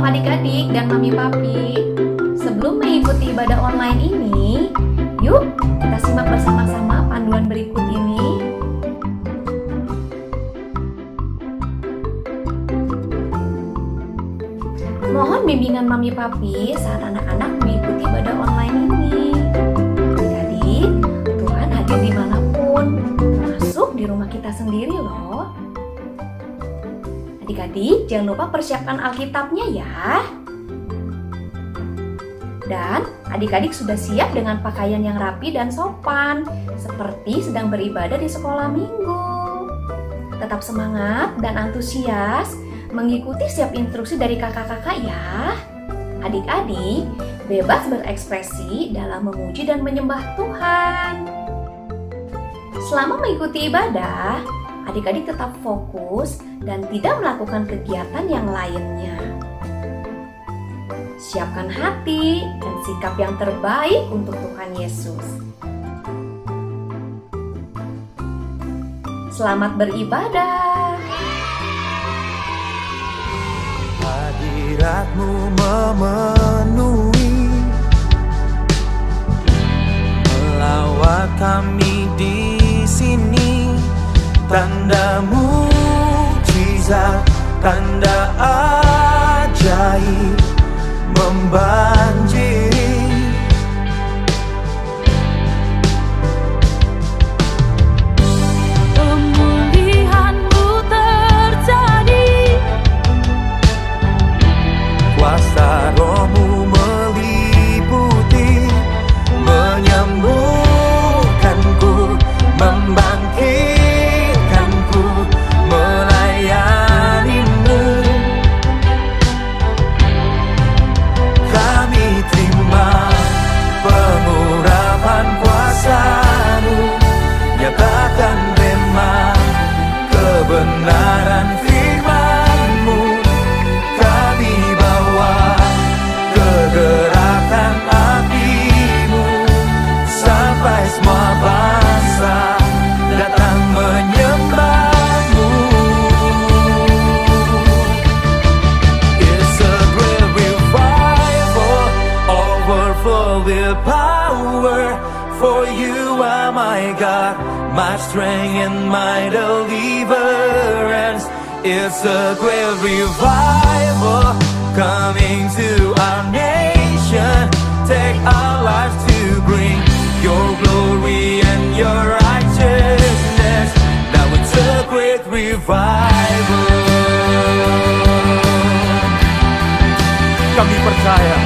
adik-adik dan mami papi. Sebelum mengikuti ibadah online ini, yuk kita simak bersama-sama panduan berikut ini. Mohon bimbingan mami papi saat anak-anak mengikuti ibadah online ini. Adik-adik, Tuhan hadir dimanapun, termasuk di rumah kita sendiri loh. Adik-adik, jangan lupa persiapkan Alkitabnya ya. Dan adik-adik sudah siap dengan pakaian yang rapi dan sopan, seperti sedang beribadah di sekolah minggu. Tetap semangat dan antusias mengikuti setiap instruksi dari kakak-kakak ya. Adik-adik bebas berekspresi dalam memuji dan menyembah Tuhan. Selama mengikuti ibadah, adik-adik tetap fokus dan tidak melakukan kegiatan yang lainnya. Siapkan hati dan sikap yang terbaik untuk Tuhan Yesus. Selamat beribadah. Hadirat-Mu memenuhi melawat kami di sini. Tanda mukjizat, tanda ajaib membanjiri. Pemulihan-Mu terjadi, Kuasa Roh-Mu meliputi, menyembuhkanku, membangkitkanku, melayani-Mu. Kami terima pengurapan kuasa-Mu, nyatakan rema kebenaran firman-Mu. Kami bawa kegerakan api-Mu sampai semua bangsa datang menyembah-Mu. It's a great revival, overflow with power. For you are my God, my strength and my deliverance. It's a great revival coming to our nation. Take our lives to bring your glory and your righteousness. Now it's a great revival. Kami percaya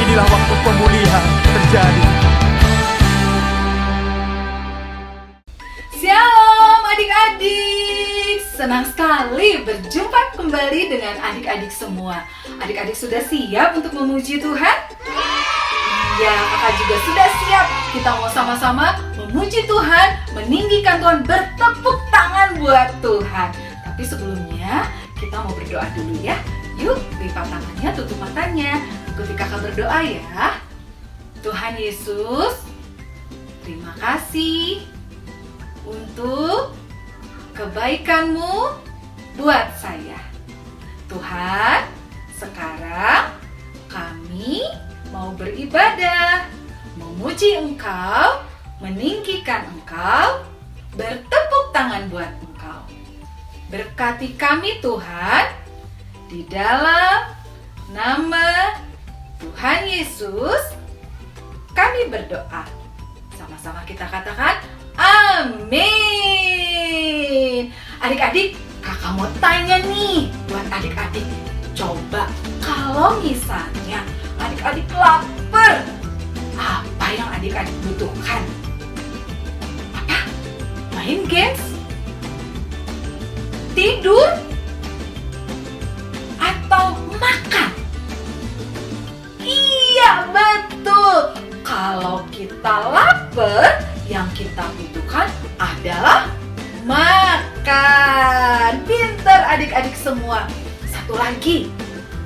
inilah waktu pemulihan terjadi. Shalom adik-adik, senang sekali berjumpa kembali dengan adik-adik semua. Adik-adik sudah siap untuk memuji Tuhan? Ya, kakak juga sudah siap. Kita mau sama-sama memuji Tuhan, meninggikan Tuhan, bertepuk tangan buat Tuhan. Tapi sebelumnya kita mau berdoa dulu ya. Yuk, lipat tangannya, tutup matanya. Ikuti kakak berdoa ya. Tuhan Yesus, terima kasih untuk kebaikan-Mu buat saya. Tuhan, sekarang kami mau beribadah, memuji Engkau, meninggikan Engkau, bertepuk tangan buat Engkau. Berkati kami Tuhan, di dalam nama Tuhan Yesus kami berdoa. Sama-sama kita katakan amin. Adik-adik, kakak mau tanya nih buat adik-adik. Coba kalau misalnya adik-adik lapar, apa yang adik-adik butuhkan? Apa? Main games? Tidur? Atau makan? Iya, betul. Kalau kita lapar, yang kita butuhkan adalah makan. Pintar adik-adik semua. Satu lagi,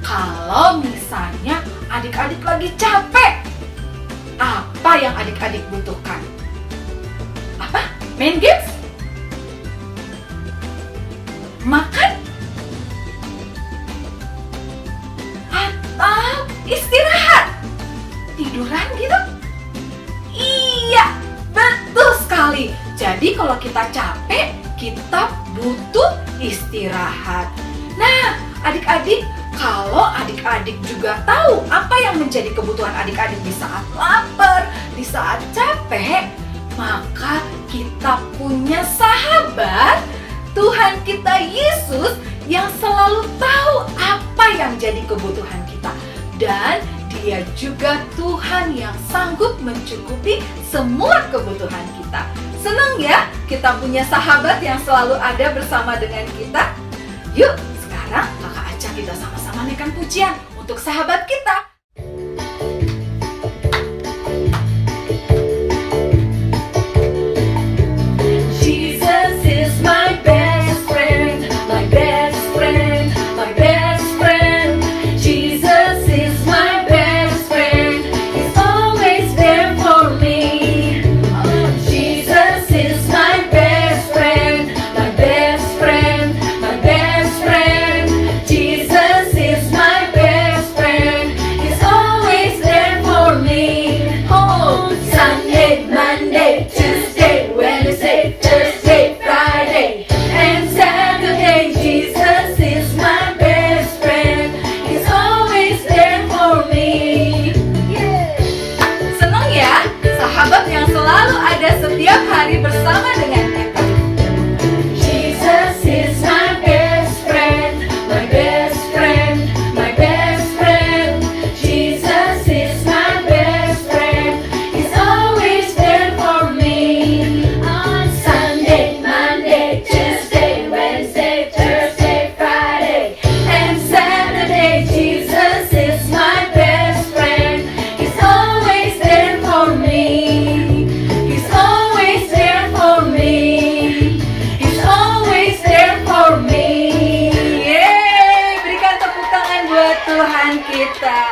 kalau misalnya adik-adik lagi capek, apa yang adik-adik butuhkan? Apa? Main games? Makan? butuh istirahat. Nah, adik-adik, kalau adik-adik juga tahu apa yang menjadi kebutuhan adik-adik di saat lapar, di saat capek, maka kita punya sahabat, Tuhan kita Yesus, yang selalu tahu apa yang jadi kebutuhan kita. Dan Dia juga Tuhan yang sanggup mencukupi semua kebutuhan kita. Senang ya kita punya sahabat yang selalu ada bersama dengan kita. Yuk, sekarang kakak ajak kita sama-sama naikkan pujian untuk sahabat kita. Jesus is my best friend, my best friend, my best friend. Jesus is my best friend. He's always there for me. Jesus is my best friend, my best friend, my best friend. Jesus is my best friend. He's always there for me. Oh, Sunday, Monday, Tuesday, Wednesday, Thursday, Friday, and Saturday. Jesus is my best friend. He's always there for me. Senang ya, sahabat yang selalu ada setiap hari bersama dengan kita. Jesus is my best friend, my best friend, my best friend. Jesus is my best friend. He's always there for me. On Sunday, Monday, Tuesday, Wednesday, Thursday, Friday, and Saturday. Jesus is my best friend. He's always there for me. He's always there for me. He's always there for me. Yeay, berikan tepuk tangan buat Tuhan kita.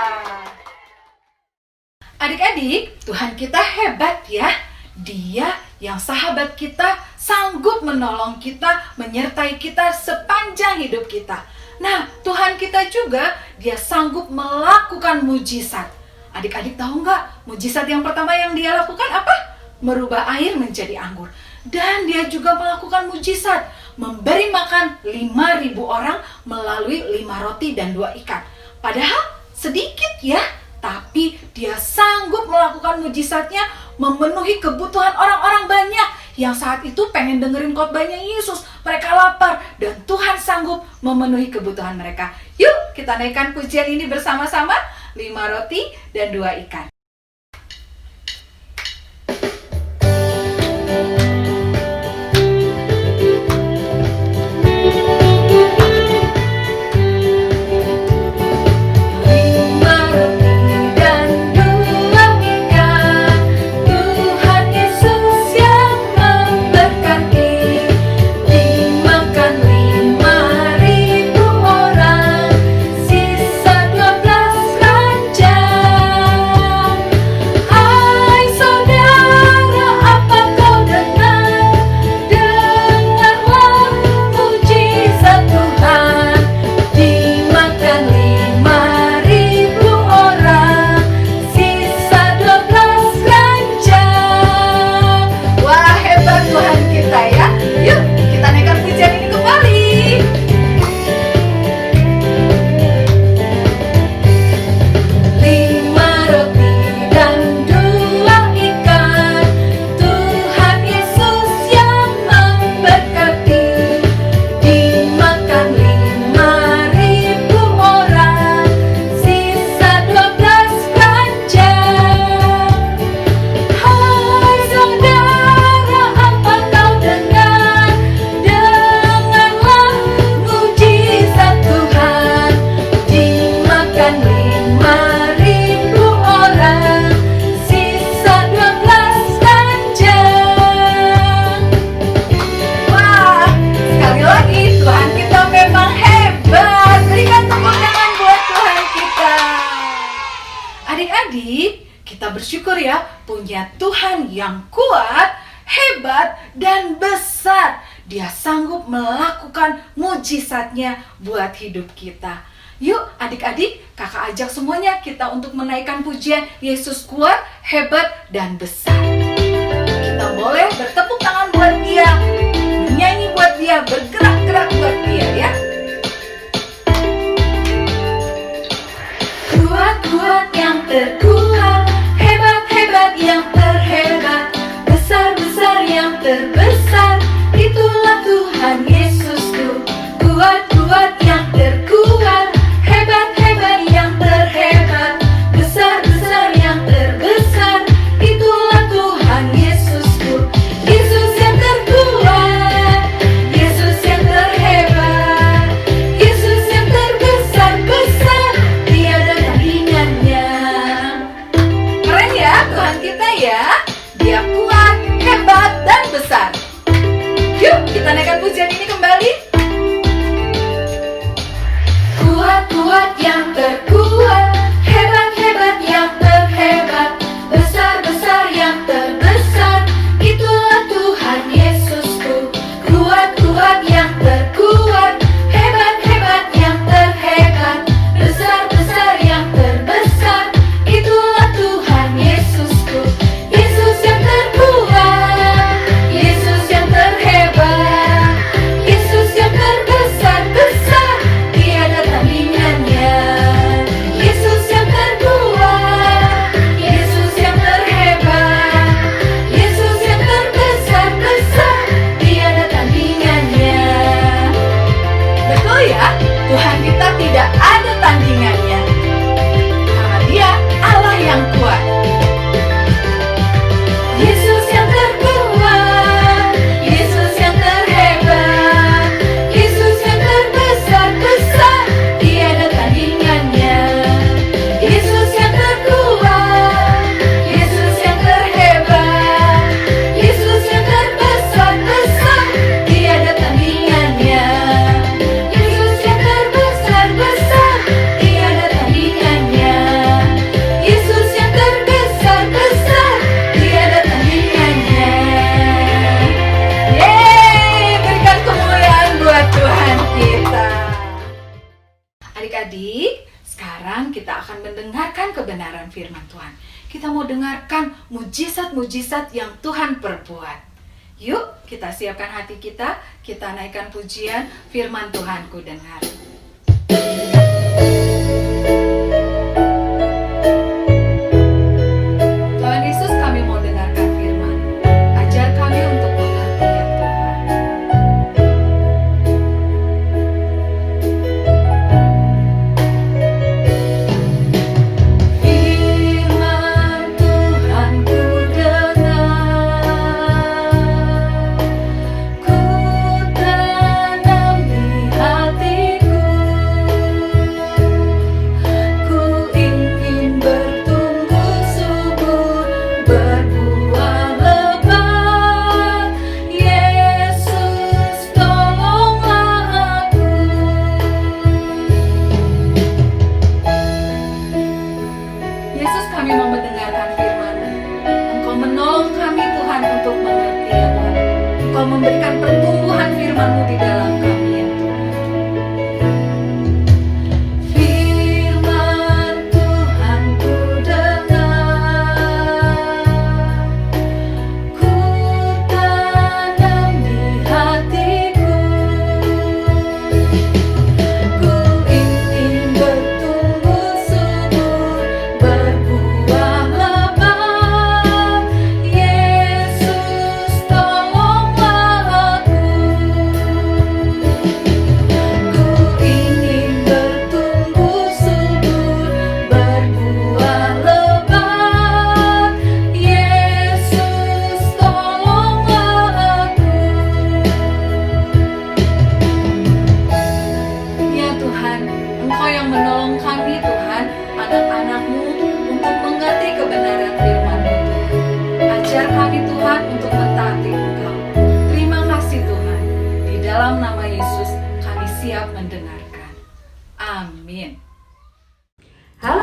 Adik-adik, Tuhan kita hebat ya. Dia yang sahabat kita, sanggup menolong kita, menyertai kita sepanjang hidup kita. Nah, Tuhan kita juga, Dia sanggup melakukan mujizat. Adik-adik tahu nggak, mujizat yang pertama yang Dia lakukan apa? Merubah air menjadi anggur. Dan Dia juga melakukan mujizat, memberi makan 5.000 orang melalui 5 roti dan 2 ikan. Padahal sedikit ya, tapi Dia sanggup melakukan mujizatnya, memenuhi kebutuhan orang-orang banyak yang saat itu pengen dengerin khotbahnya Yesus. Mereka lapar dan Tuhan sanggup memenuhi kebutuhan mereka. Yuk kita naikkan pujian ini bersama-sama, 5 roti dan 2 ikan. Tuhan Yesus yang memberkati, dimakan 5.000 orang, sisa 12 ranjang. Hai saudara, apa kau dengar? Dengarlah mujizat Tuhan, dimakan 5.000 orang, sisa 12 ranjang. Wah, hebat Tuhan kita ya. Yuk kita naikkan pujian ini kembali. Lima roti dan 2 ikan, Tuhan Yesus yang memberkati, dimakan 5.000 orang, sisa 12 ranjang. Hai saudara, apa kau dengar? Dengarlah mujizat Tuhan, dimakan 5.000 orang, sisa 12 ranjang. Wah, sekali lagi Tuhan kita memang hebat. Berikan tepuk tangan buat Tuhan kita. Adik-adik, kita bersyukur ya punya Tuhan yang kuat, hebat, dan besar. Dia sanggup melakukan mujizatnya buat hidup kita. Yuk adik-adik, kakak ajak semuanya kita untuk menaikkan pujian Yesus kuat, hebat, dan besar. Kita boleh bertepuk tangan buat Dia, menyanyi buat dia bergerak-gerak buat dia ya. Kuat-kuat yang terkuat, hebat-hebat yang terhebat, besar-besar yang terbesar, itulah Tuhan Yesusku. Kuat-kuat yang terkuat, hebat-hebat yang terhebat, besar-besar yang terbesar, itulah Tuhan Yesusku. Yesus yang terkuat, Yesus yang terhebat, Yesus yang terbesar-besar, tiada tandingannya. Keren ya Tuhan kita ya. Dia kuat, hebat, dan besar. Yuk kita naikkan pujian ini kembali. Kuat-kuat yang terkuat, hebat-hebat yang terhebat, besar-besar yang terbesar, itulah Tuhan Yesusku. Kuat-kuat yang terkuat, hebat-hebat yang terhebat, besar-besar yang terbesar, itulah Tuhan Yesusku. Yesus yang terkuat, Yesus yang terhebat, Yesus yang terbesar-besar, tiada tandingannya. Yesus yang terkuat, Yesus yang terhebat, Yesus yang terbesar-besar, tiada tandingannya. Betul ya, Tuhan kita tidak ada tandingannya, karena Dia Allah yang kuat. Yesus yang terkuat, Yesus yang terhebat, Yesus yang terbesar-besar, tiada tandingannya. Yesus yang terkuat, Yesus yang terhebat, Yesus yang terbesar-besar, tiada tandingannya. Yesus yang terbesar-besar, tiada tandingannya. Yesus yang terbesar-besar, tiada tandingannya. Yeay, berikan kemuliaan buat Tuhan kita. Adik-adik, sekarang kita akan mendengarkan kebenaran firman Tuhan. Kita mau dengarkan mujizat-mujizat yang Tuhan perbuat. Yuk, kita siapkan hati kita naikkan pujian firman Tuhan ku dengar. Tuhan Yesus, kami mau dengarkan firman. Ajar kami untuk mengerti ya Tuhan. Firman Tuhan ku dengar, ku tanam di hatiku.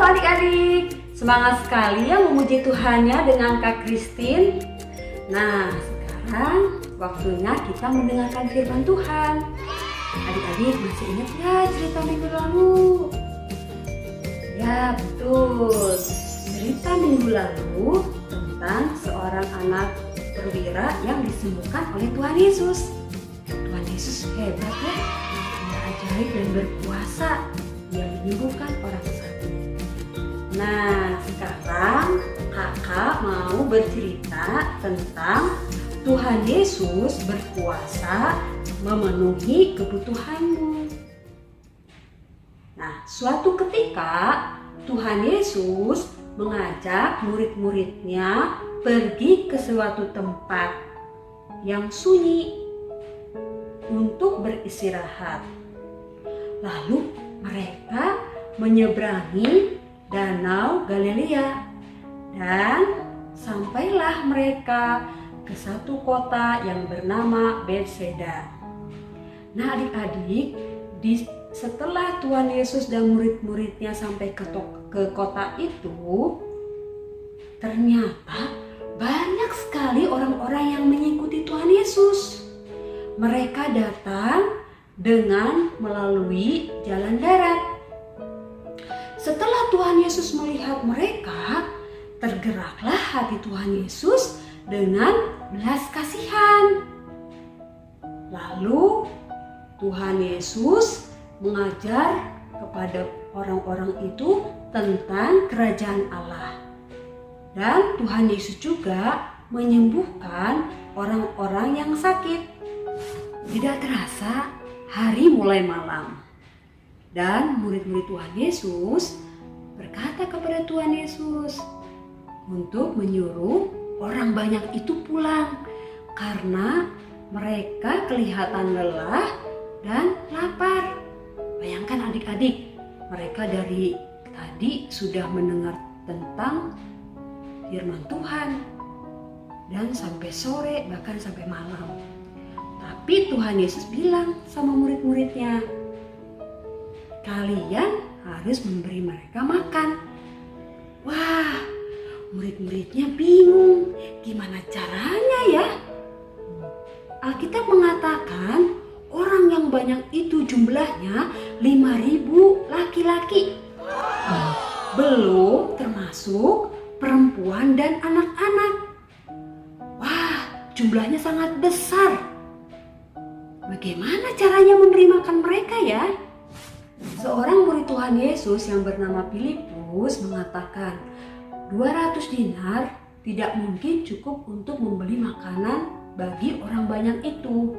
adik-adik, semangat sekali ya memuji Tuhannya dengan Kak Christine. Nah, sekarang waktunya kita mendengarkan firman Tuhan. Adik-adik masih ingat ya cerita minggu lalu? Ya, betul. Cerita minggu lalu tentang seorang anak perwira yang disembuhkan oleh Tuhan Yesus. Tuhan Yesus hebat ya, Dia ajaib dan berkuasa, Dia menyembuhkan orang sakit. Nah, sekarang kakak mau bercerita tentang Tuhan Yesus berkuasa memenuhi kebutuhanmu. Nah, suatu ketika Tuhan Yesus mengajak murid-muridnya pergi ke suatu tempat yang sunyi untuk beristirahat. Lalu mereka menyeberangi Danau Galilea dan sampailah mereka ke satu kota yang bernama Bethsaida. Nah, adik-adik, setelah Tuhan Yesus dan murid-muridnya sampai ke kota itu, ternyata banyak sekali orang-orang yang mengikuti Tuhan Yesus. Mereka datang dengan melalui jalan darat. Setelah Tuhan Yesus melihat mereka, tergeraklah hati Tuhan Yesus dengan belas kasihan. Lalu Tuhan Yesus mengajar kepada orang-orang itu tentang kerajaan Allah. Dan Tuhan Yesus juga menyembuhkan orang-orang yang sakit. Tidak terasa hari mulai malam. Dan murid-murid Tuhan Yesus berkata kepada Tuhan Yesus untuk menyuruh orang banyak itu pulang karena mereka kelihatan lelah dan lapar. Bayangkan adik-adik, mereka dari tadi sudah mendengar tentang firman Tuhan dan sampai sore bahkan sampai malam. Tapi Tuhan Yesus bilang sama murid-muridnya, kalian harus memberi mereka makan. Wah, murid-muridnya bingung, gimana caranya ya? Alkitab mengatakan orang yang banyak itu jumlahnya 5.000 laki-laki. Belum termasuk perempuan dan anak-anak. Wah, jumlahnya sangat besar. Bagaimana caranya memberi makan mereka ya? Seorang murid Tuhan Yesus yang bernama Filipus mengatakan 200 dinar tidak mungkin cukup untuk membeli makanan bagi orang banyak itu.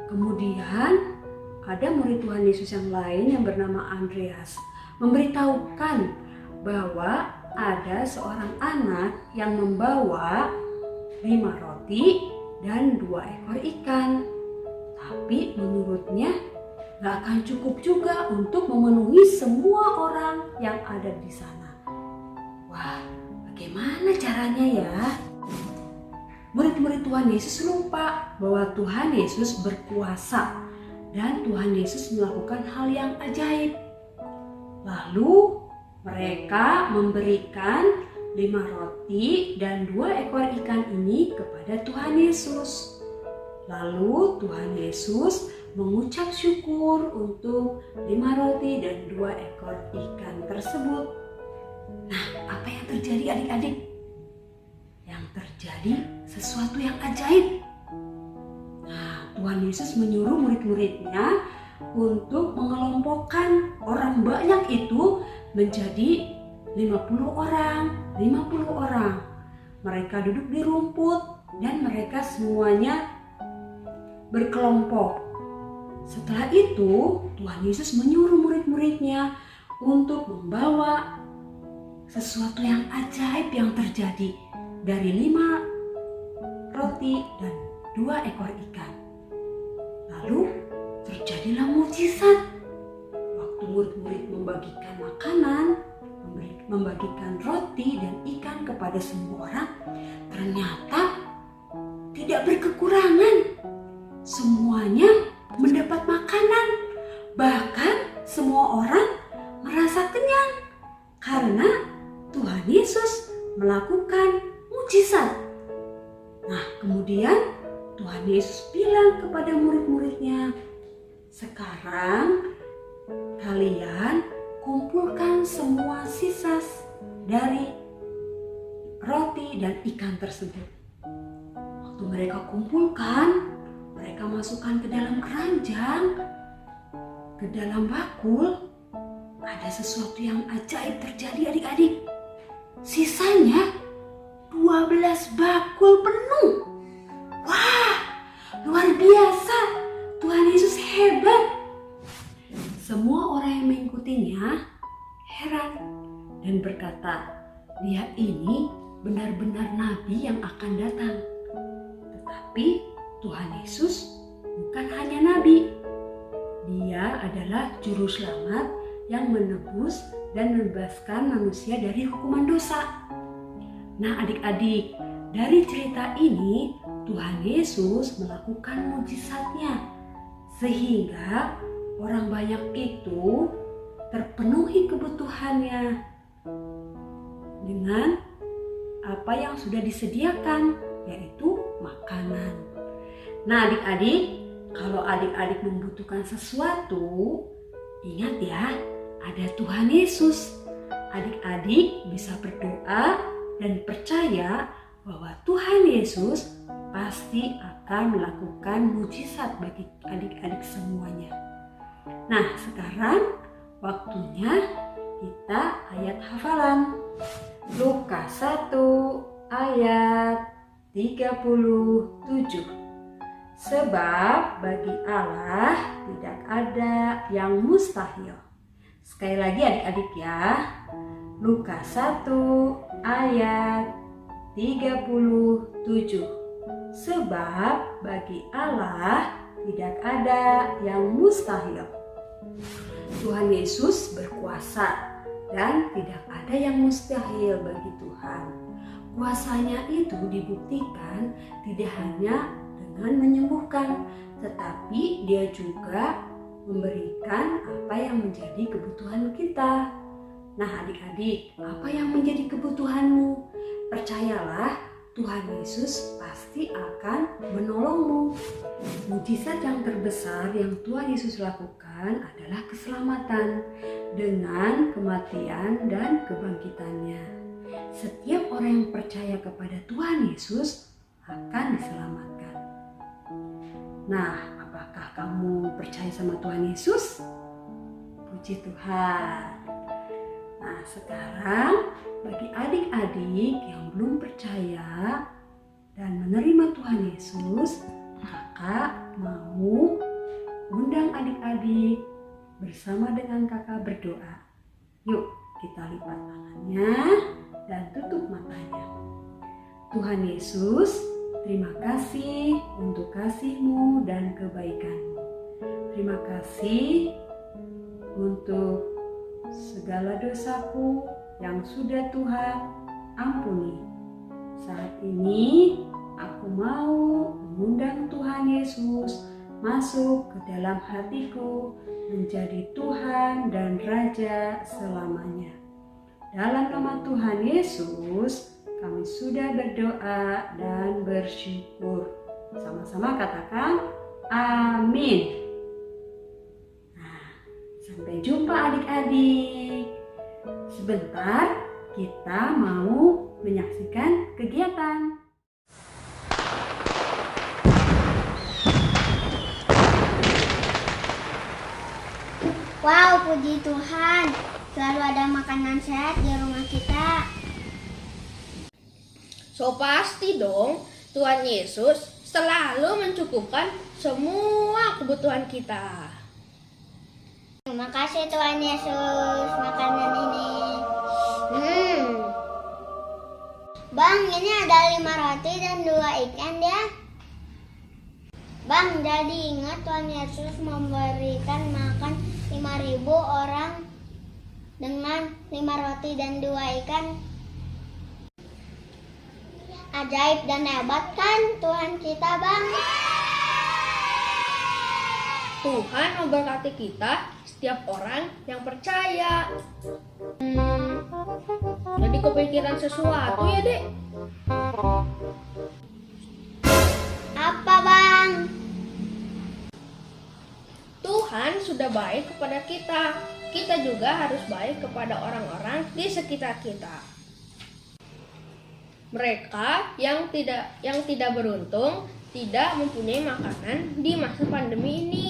Kemudian ada murid Tuhan Yesus yang lain yang bernama Andreas memberitahukan bahwa ada seorang anak yang membawa 5 roti dan 2 ekor ikan. Tapi menurutnya gak akan cukup juga untuk memenuhi semua orang yang ada di sana. Wah, bagaimana caranya ya? Murid-murid Tuhan Yesus lupa bahwa Tuhan Yesus berkuasa dan Tuhan Yesus melakukan hal yang ajaib. Lalu mereka memberikan 5 roti dan 2 ekor ikan ini kepada Tuhan Yesus. Lalu Tuhan Yesus mengucap syukur untuk 5 roti dan 2 ekor ikan tersebut. Nah, apa yang terjadi adik-adik? Yang terjadi sesuatu yang ajaib. Nah, Tuhan Yesus menyuruh murid-muridnya untuk mengelompokkan orang banyak itu menjadi 50 orang. Mereka duduk di rumput dan mereka semuanya berkelompok. Setelah itu, Tuhan Yesus menyuruh murid-muridnya untuk membawa sesuatu yang ajaib yang terjadi dari 5 roti dan 2 ekor ikan. Lalu terjadilah mukjizat. Waktu murid-murid membagikan makanan, membagikan roti dan ikan kepada semua orang, ternyata tidak berkekurangan. Semuanya mendapat makanan. Bahkan semua orang merasa kenyang karena Tuhan Yesus melakukan mukjizat. Nah, kemudian Tuhan Yesus bilang kepada murid-muridnya, sekarang kalian kumpulkan semua sisa dari roti dan ikan tersebut. Waktu mereka kumpulkan, mereka masukkan ke dalam keranjang, ke dalam bakul, ada sesuatu yang ajaib terjadi adik-adik. Sisanya 12 bakul penuh. Wah, luar biasa. Tuhan Yesus hebat. Semua orang yang mengikutinya heran dan berkata, "Dia ini benar-benar nabi yang akan datang." Tetapi Tuhan Yesus bukan hanya nabi. Dia adalah juru selamat yang menebus dan membebaskan manusia dari hukuman dosa. Nah, adik-adik, dari cerita ini Tuhan Yesus melakukan mujizatnya sehingga orang banyak itu terpenuhi kebutuhannya dengan apa yang sudah disediakan, yaitu makanan. Nah, adik-adik, kalau adik-adik membutuhkan sesuatu, ingat ya, ada Tuhan Yesus. Adik-adik bisa berdoa dan percaya bahwa Tuhan Yesus pasti akan melakukan mujizat bagi adik-adik semuanya. Nah, sekarang waktunya kita ayat hafalan. Lukas 1 ayat 37. Sebab bagi Allah tidak ada yang mustahil. Sekali lagi adik-adik ya. Lukas 1 ayat 37. Sebab bagi Allah tidak ada yang mustahil. Tuhan Yesus berkuasa dan tidak ada yang mustahil bagi Tuhan. Kuasanya itu dibuktikan tidak hanya dengan menyembuhkan, tetapi Dia juga memberikan apa yang menjadi kebutuhan kita. Nah, adik-adik, apa yang menjadi kebutuhanmu? Percayalah, Tuhan Yesus pasti akan menolongmu. Mujizat yang terbesar yang Tuhan Yesus lakukan adalah keselamatan dengan kematian dan kebangkitannya. Setiap orang yang percaya kepada Tuhan Yesus akan diselamatkan. Nah, apakah kamu percaya sama Tuhan Yesus? Puji Tuhan. Nah, sekarang bagi adik-adik yang belum percaya dan menerima Tuhan Yesus, kakak mau undang adik-adik bersama dengan kakak berdoa. Yuk, kita lipat tangannya dan tutup matanya. Tuhan Yesus, terima kasih untuk kasih-Mu dan kebaikan-Mu. Terima kasih untuk segala dosaku yang sudah Tuhan ampuni. Saat ini aku mau mengundang Tuhan Yesus masuk ke dalam hatiku menjadi Tuhan dan Raja selamanya. Dalam nama Tuhan Yesus kami sudah berdoa dan bersyukur. Sama-sama katakan amin. Sampai jumpa adik-adik. Sebentar kita mau menyaksikan kegiatan. Wow, puji Tuhan. Selalu ada makanan sehat di rumah kita. So pasti dong, Tuhan Yesus selalu mencukupkan semua kebutuhan kita. Terima kasih Tuhan Yesus makanan ini. Bang, ini ada 5 roti dan 2 ikan ya. Bang, jadi ingat Tuhan Yesus memberikan makan 5.000 orang dengan 5 roti dan 2 ikan. Ajaib dan hebat kan Tuhan kita, Bang? Tuhan memberkati kita, setiap orang yang percaya. Jadi kepikiran sesuatu ya, Dek? Apa, Bang? Tuhan sudah baik kepada kita. Kita juga harus baik kepada orang-orang di sekitar kita. Mereka yang tidak beruntung tidak mempunyai makanan di masa pandemi ini.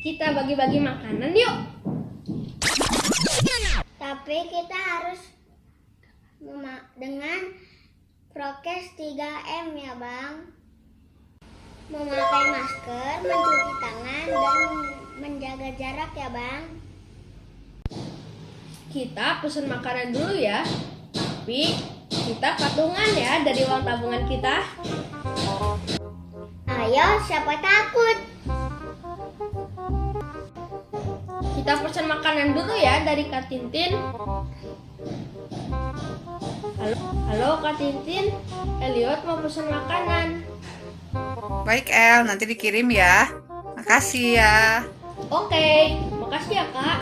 Kita bagi-bagi makanan yuk. Tapi kita harus dengan prokes 3M ya Bang. Memakai masker, mencuci tangan, dan menjaga jarak ya Bang. Kita pesen makanan dulu ya. Tapi kita patungan ya dari uang tabungan kita. Ayo, siapa takut? Kita pesen makanan dulu ya dari Kak Tintin. Halo Kak Tintin, Elliot mau pesen makanan. Baik El, nanti dikirim ya. Makasih ya. Oke, makasih ya Kak.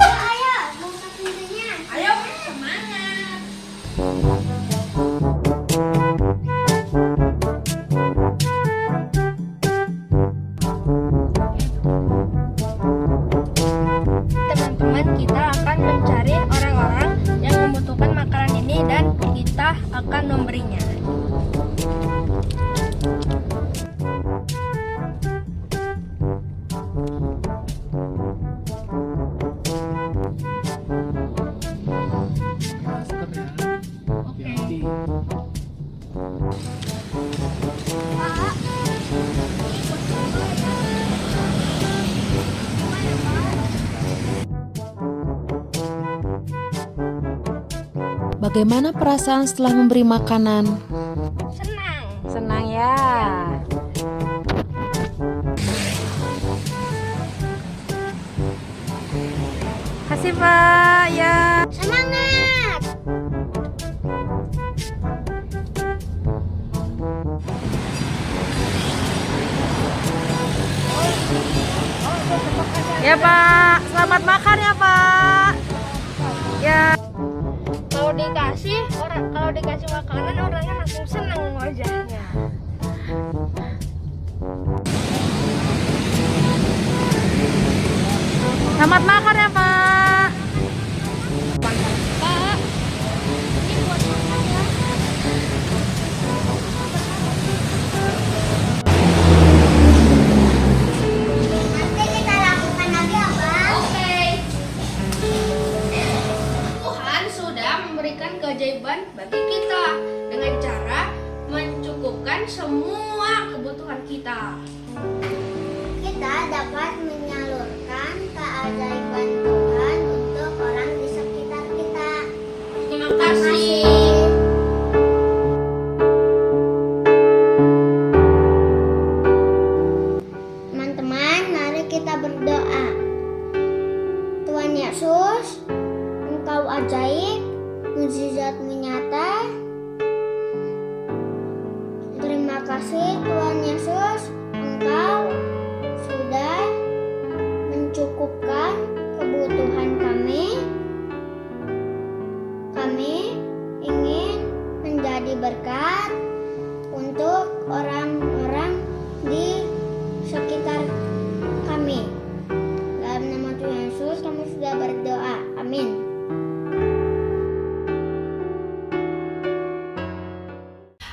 Ayo, buka pintunya. Ayo semangat. Teman-teman, kita akan mencari orang-orang yang membutuhkan makanan ini dan kita akan memberinya. Bagaimana perasaan setelah memberi makanan? Senang. Senang ya. Kasih Pak ya. Semangat! Ya Pak, selamat makan ya Pak. Ya. Kalau dikasih makanan orangnya langsung senang wajahnya. Selamat makan ya Pak. Pak, ini buat makan ya. Nanti kita lakukan lagi ya Bang. Oke. Tuhan sudah memberikan keajaiban bagi kita dengan cara mencukupkan semua kebutuhan kita. Kita dapat menyalurkan keajaiban Tuhan untuk orang di sekitar kita. Terima kasih. Teman-teman, mari kita berdoa. Tuhan Yesus, Engkau ajaib, mukjizat-Mu nyata. Terima kasih Tuhan Yesus, Engkau sudah mencukupkan kebutuhan kami. Kami ingin menjadi berkat untuk orang-orang di sekitar kami. Dalam nama Tuhan Yesus kami sudah berdoa. Amin.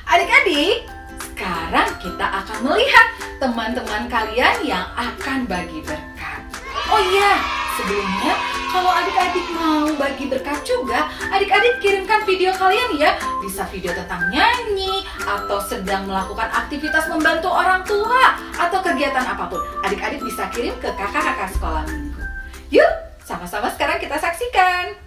Adik-adik, sekarang kita akan melihat teman-teman kalian yang akan bagi berkat. Oh iya, sebelumnya kalau adik-adik mau bagi berkat juga, adik-adik kirimkan video kalian ya. Bisa video tentang nyanyi, atau sedang melakukan aktivitas membantu orang tua, atau kegiatan apapun. Adik-adik bisa kirim ke kakak-kakak sekolah minggu. Yuk, sama-sama sekarang kita saksikan.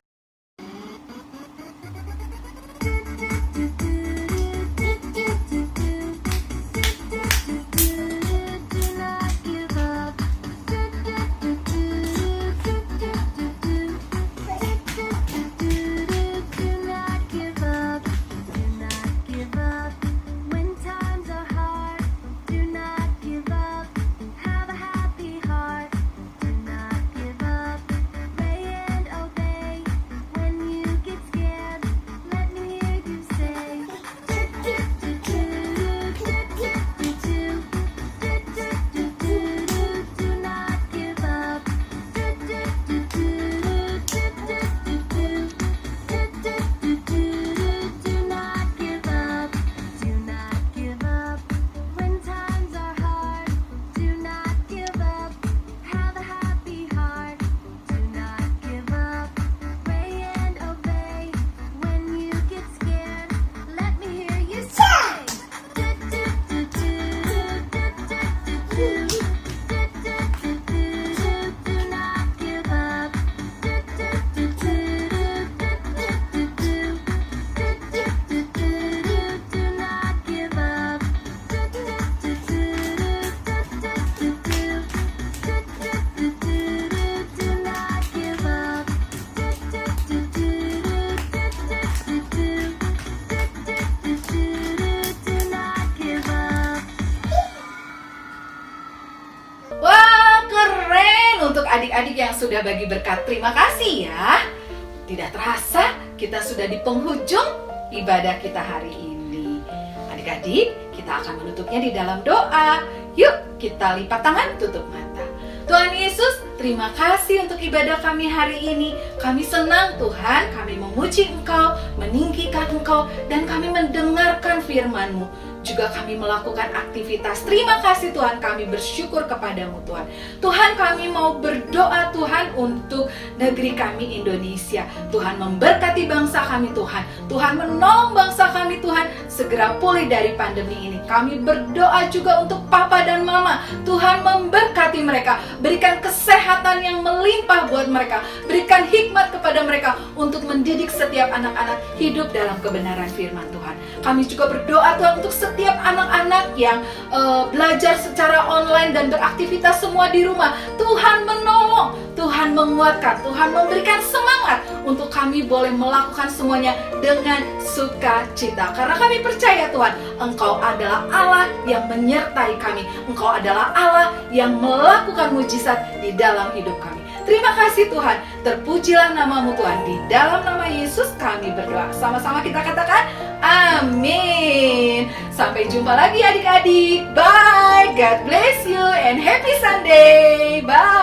May sudah bagi berkat. Terima kasih ya. Tidak terasa kita sudah di penghujung ibadah kita hari ini. Adik-adik, kita akan menutupnya di dalam doa. Yuk, kita lipat tangan, tutup mata. Tuhan Yesus, terima kasih untuk ibadah kami hari ini. Kami senang Tuhan, kami memuji Engkau, meninggikan Engkau, dan kami mendengarkan firman-Mu. Juga kami melakukan aktivitas. Terima kasih Tuhan, kami bersyukur kepadamu Tuhan. Tuhan, kami mau berdoa Tuhan untuk negeri kami Indonesia. Tuhan memberkati bangsa kami Tuhan. Tuhan menolong bangsa kami Tuhan segera pulih dari pandemi ini. Kami berdoa juga untuk papa dan mama. Tuhan memberkati mereka. Berikan kesehatan yang melimpah buat mereka. Berikan hikmat kepada mereka untuk mendidik setiap anak-anak hidup dalam kebenaran firman Tuhan. Kami juga berdoa Tuhan untuk setiap anak-anak yang belajar secara online dan beraktivitas semua di rumah. Tuhan menolong, Tuhan menguatkan, Tuhan memberikan semangat untuk kami boleh melakukan semuanya dengan sukacita. Karena kami percaya Tuhan, Engkau adalah Allah yang menyertai kami. Engkau adalah Allah yang melakukan mujizat di dalam hidup kami. Terima kasih Tuhan, terpujilah namamu Tuhan. Di dalam nama Yesus kami berdoa. Sama-sama kita katakan amin. Sampai jumpa lagi adik-adik. Bye, God bless you and happy Sunday. Bye.